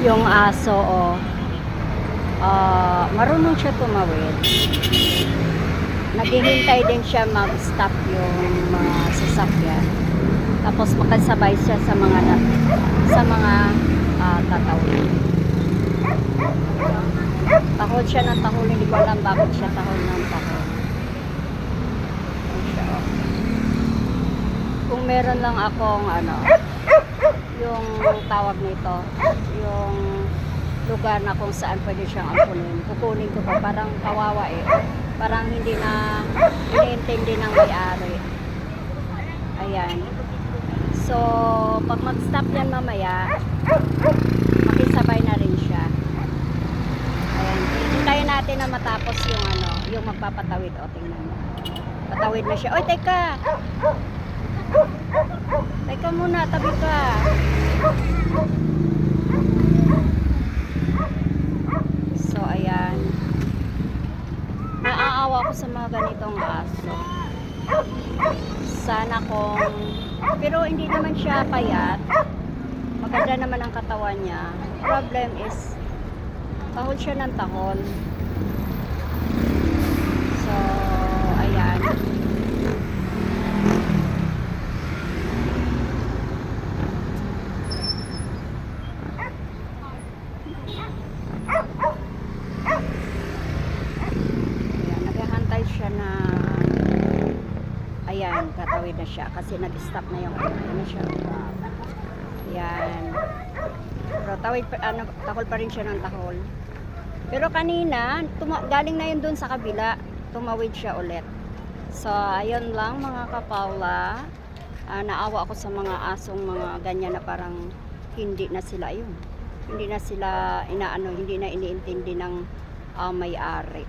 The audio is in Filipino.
Yung aso, oh. Marunong siya tumawid. Naghihintay din siya mag-stop yung mga sasakyan. Tapos makasabay siya sa mga tatawid. Tahol siya ng tahol, hindi ko alam bakit siya tahol ng tahol. Kung meron lang akong yung tawag nito, yung lugar na kung saan pwede siyang ampunin, kukunin ko pa, parang kawawa eh. Parang hindi na iniintindi ng may-ari. Ayan. So, pag mag-stop yan mamaya, makisabay na rin siya. Ayan. Hintayin natin na matapos yung magpapatawid. O, tingnan mo. Patawid na siya. Oy, teka! Teka muna, tabi ka. So, ayan. Naaawa ko sa mga ganitong aso. Sana pero hindi naman siya payat. Maganda naman ang katawan niya. Problem is, tahol siya ng tahol. So, ayan. Siya na ayan, tatawid na siya kasi nag-stop na yung siya. Ayan. Pero tahol pa rin siya ng tahol. Pero kanina, galing na yun dun sa kabila, tumawid siya ulit. So, ayun lang mga kapawla. Naawa ako sa mga asong mga ganyan na parang hindi na sila hindi na sila hindi na iniintindi ng may-ari.